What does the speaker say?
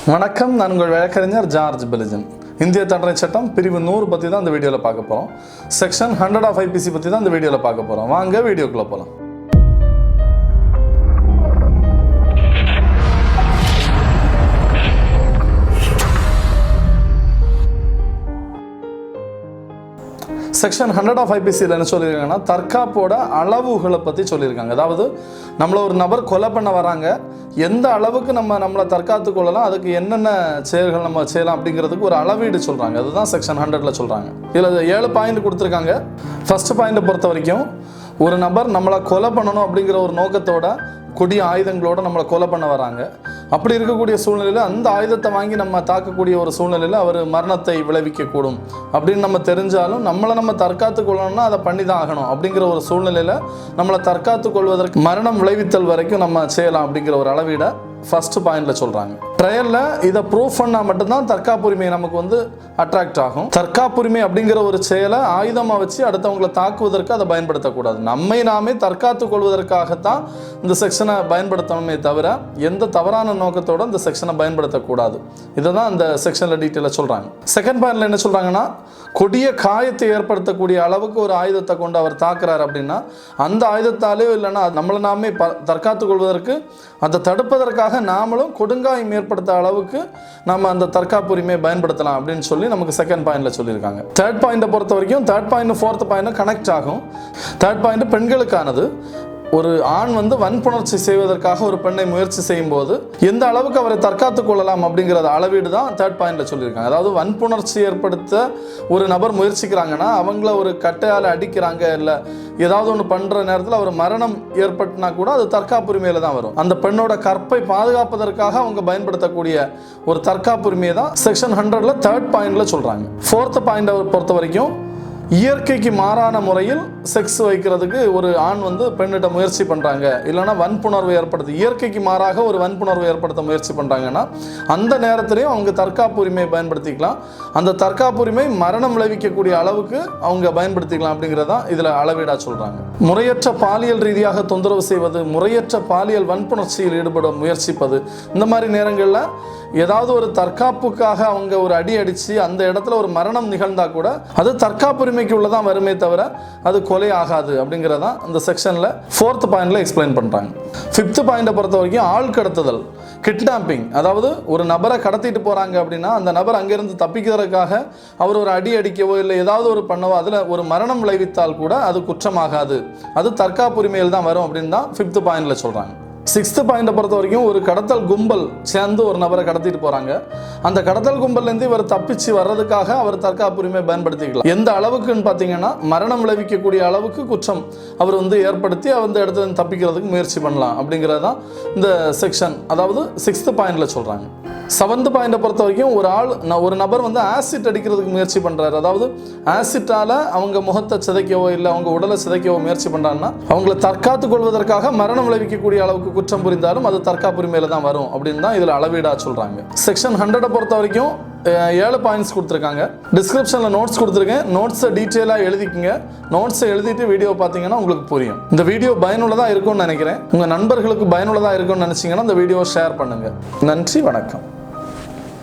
வணக்கம், நான் உங்கள் வழக்கறிஞர் ஜார்ஜ் பெலிஜன். இந்திய தண்டனை சட்டம் பிரிவு 100 பற்றி தான் இந்த வீடியோவில் பார்க்க போகிறோம். செக்ஷன் 100 ஆஃப் IPC பற்றி தான் இந்த வீடியோவில் பார்க்க போகிறோம். வாங்க வீடியோக்குள்ளே போகலாம். செக்ஷன் 100 ஆஃப் IPCயில் என்ன சொல்லியிருக்காங்கன்னா, தற்காப்போட அளவுகளை பற்றி சொல்லியிருக்காங்க. அதாவது நம்மளை ஒரு நபர் கொலை பண்ண வராங்க, எந்த அளவுக்கு நம்மளை தற்காத்து கொள்ளலாம், அதுக்கு என்னென்ன செயல்கள் நம்ம செய்யலாம் அப்படிங்கிறதுக்கு ஒரு அளவீடு சொல்கிறாங்க. அதுதான் செக்ஷன் 100ல் சொல்கிறாங்க. இதில் 7 பாயிண்ட் கொடுத்துருக்காங்க. ஃபர்ஸ்ட் பாயிண்ட்டை பொறுத்த வரைக்கும், ஒரு நபர் நம்மளை கொலை பண்ணணும் அப்படிங்கிற ஒரு நோக்கத்தோட கொடிய ஆயுதங்களோட நம்மளை கொலை பண்ண வராங்க. அப்படி இருக்கக்கூடிய சூழ்நிலையில் அந்த ஆயுதத்தை வாங்கி நம்ம தாக்கக்கூடிய ஒரு சூழ்நிலையில் அவர் மரணத்தை விளைவிக்கக்கூடும் அப்படின்னு நம்ம தெரிஞ்சாலும் நம்ம தற்காத்து கொள்ளணும்னா அதை பண்ணி தான் ஆகணும். அப்படிங்கிற ஒரு சூழ்நிலையில் நம்மளை தற்காத்து கொள்வதற்கு மரணம் விளைவித்தல் வரைக்கும் நம்ம செய்யலாம் அப்படிங்கிற ஒரு அளவீடை ஃபர்ஸ்ட் பாயிண்ட்ல சொல்றாங்க. ட்ரையல்ல இதை ப்ரூஃப் பண்ணா மட்டும்தான் தற்காப்புரிமை நமக்கு அட்ராக்ட் ஆகும். தற்காப்புரிமை அப்படிங்கிற ஒரு செயலை ஆயுதமா வச்சு அடுத்தவங்களை தாக்குவதற்கு அதை பயன்படுத்தக்கூடாது. நம்மை நாமே தற்காத்து கொள்வதற்காகத்தான் இந்த செக்ஷனை பயன்படுத்தணுமே தவிர எந்த தவறான நோக்கத்தோட இந்த செக்ஷனை பயன்படுத்தக்கூடாது. இதை தான் இந்த செக்ஷன்ல டீட்டெயிலாக சொல்றாங்க. செகண்ட் பாயிண்ட்ல என்ன சொல்றாங்கன்னா, கொடிய காயத்தை ஏற்படுத்தக்கூடிய அளவுக்கு ஒரு ஆயுதத்தை கொண்டு அவர் தாக்குறாரு அப்படின்னா அந்த ஆயுதத்தாலேயோ இல்லைன்னா நம்மளை நாமே தற்காத்து கொள்வதற்கு அதை தடுப்பதற்காக நாமளும் கொடுங்காயம் ஏற்படுத்த அளவுக்கு நம்ம அந்த தற்காப்புரிமையை பயன்படுத்தலாம் அப்படின்னு சொல்லி நமக்கு செகண்ட் பாயிண்ட்ல சொல்லியிருக்காங்க. தேர்ட் பாயிண்டை பொறுத்த வரைக்கும் third point fourth point connect ஆகும். தேர்ட் பாயிண்ட் பெண்களுக்கானது. ஒரு ஆண் வன்புணர்ச்சி செய்வதற்காக ஒரு பெண்ணை முயற்சி செய்யும் போது எந்த அளவுக்கு அவரை தற்காத்து கொள்ளலாம் அப்படிங்கிறத அளவீடு தான் தேர்ட் பாயிண்ட்ல சொல்லியிருக்காங்க. அதாவது வன்புணர்ச்சி ஏற்படுத்த ஒரு நபர் முயற்சிக்கிறாங்கன்னா அவங்கள ஒரு கட்டையால் அடிக்கிறாங்க, இல்லை ஏதாவது ஒன்று பண்ற நேரத்தில் அவர் மரணம் ஏற்பட்டுனா கூட அது தற்காப்புரிமையில தான் வரும். அந்த பெண்ணோட கற்பை பாதுகாப்பதற்காக அவங்க பயன்படுத்தக்கூடிய ஒரு தற்காப்புரிமையை தான் செக்ஷன் 100ல தேர்ட் பாயிண்ட்ல சொல்றாங்க. ஃபோர்த் பாயிண்டை பொறுத்த வரைக்கும், இயற்கைக்கு மாறான முறையில் செக்ஸ் வைக்கிறதுக்கு ஒரு ஆண் பெண்ணிட்ட முயற்சி பண்ணுறாங்க, இல்லைனா வன்புணர்வு ஏற்படுத்த இயற்கைக்கு மாறாக ஒரு வன்புணர்வு ஏற்படுத்த முயற்சி பண்ணுறாங்கன்னா அந்த நேரத்திலையும் அவங்க தற்காப்புரிமையை பயன்படுத்திக்கலாம். அந்த தற்காப்புரிமை மரணம் விளைவிக்கக்கூடிய அளவுக்கு அவங்க பயன்படுத்திக்கலாம் அப்படிங்கிறதான் இதில் அளவீடாக சொல்கிறாங்க. முறையற்ற பாலியல் ரீதியாக தொந்தரவு செய்வது, முறையற்ற பாலியல் வன்புணர்ச்சியில் ஈடுபட முயற்சிப்பது, இந்த மாதிரி நேரங்களில் ஏதாவது ஒரு தற்காப்புக்காக அவங்க ஒரு அடி அடித்து அந்த இடத்துல ஒரு மரணம் நிகழ்ந்தா கூட அது தற்காப்புரிமைக்கு உள்ளதான் வருமே தவிர அது கொலை ஆகாது அப்படிங்கிறதான் இந்த செக்ஷனில் ஃபோர்த் பாயிண்ட்ல எக்ஸ்பிளைன் பண்ணுறாங்க. ஃபிஃப்த் பாயிண்டை பொறுத்த வரைக்கும், ஆள் கடத்துதல், கிட்னாப்பிங். அதாவது ஒரு நபரை கடத்திட்டு போகிறாங்க அப்படின்னா அந்த நபர் அங்கேருந்து தப்பிக்கிறதுக்காக அவர் ஒரு அடி அடிக்கவோ இல்லை ஏதாவது ஒரு பண்ணவோ அதில் ஒரு மரணம் விளைவித்தால் கூட அது குற்றமாகாது, அது தற்காப்புரிமையில் தான் வரும் அப்படின்னு தான் ஃபிஃப்த் பாயிண்ட்ல சொல்கிறாங்க. சிக்ஸ்த் பாயிண்டை பொறுத்த வரைக்கும், ஒரு கடத்தல் கும்பல் சேர்ந்து ஒரு நபரை கடத்திட்டு போறாங்க. அந்த கடத்தல் கும்பல்லேருந்து இவர் தப்பிச்சு வர்றதுக்காக அவர் தற்காப்புரிமை பயன்படுத்திக்கலாம். எந்த அளவுக்குன்னு பார்த்தீங்கன்னா, மரணம் விளைவிக்கக்கூடிய அளவுக்கு குற்றம் அவர் ஏற்படுத்தி அந்த இடத்துல தப்பிக்கிறதுக்கு முயற்சி பண்ணலாம் அப்படிங்கிறது தான் இந்த செக்ஷன், அதாவது சிக்ஸ்த் பாயிண்ட்ல சொல்றாங்க. செவன்த் பாயிண்டை பொறுத்த வரைக்கும், ஒரு நபர் ஆசிட் அடிக்கிறதுக்கு முயற்சி பண்றாரு. அதாவது ஆசிட்டால அவங்க முகத்தை சிதைக்கவோ இல்லை அவங்க உடலை சிதைக்கவோ முயற்சி பண்றாங்கன்னா அவங்களை தற்காத்து கொள்வதற்காக மரணம் விளைவிக்கக்கூடிய அளவுக்கு குற்றம் புரிந்தாலும் அது தற்காப்புரிமையில தான் வரும் அப்படின்னு தான் இதுல அளவீடா சொல்றாங்க. செக்ஷன் 100 பொறுத்த வரைக்கும் 7 பாயிண்ட்ஸ் கொடுத்துருக்காங்க. டிஸ்கிரிப்ஷனில் நோட்ஸ் கொடுத்துருக்கேன். நோட்ஸை டீட்டெயிலாக எழுதிக்குங்க. நோட்ஸை எழுதிட்டு வீடியோ பார்த்தீங்கன்னா உங்களுக்கு புரியும். இந்த வீடியோ பயனுள்ளதாக இருக்கும்னு நினைக்கிறேன். உங்கள் நண்பர்களுக்கு பயனுள்ளதாக இருக்கும்னு நினச்சிங்கன்னா இந்த வீடியோ ஷேர் பண்ணுங்கள். நன்றி, வணக்கம்.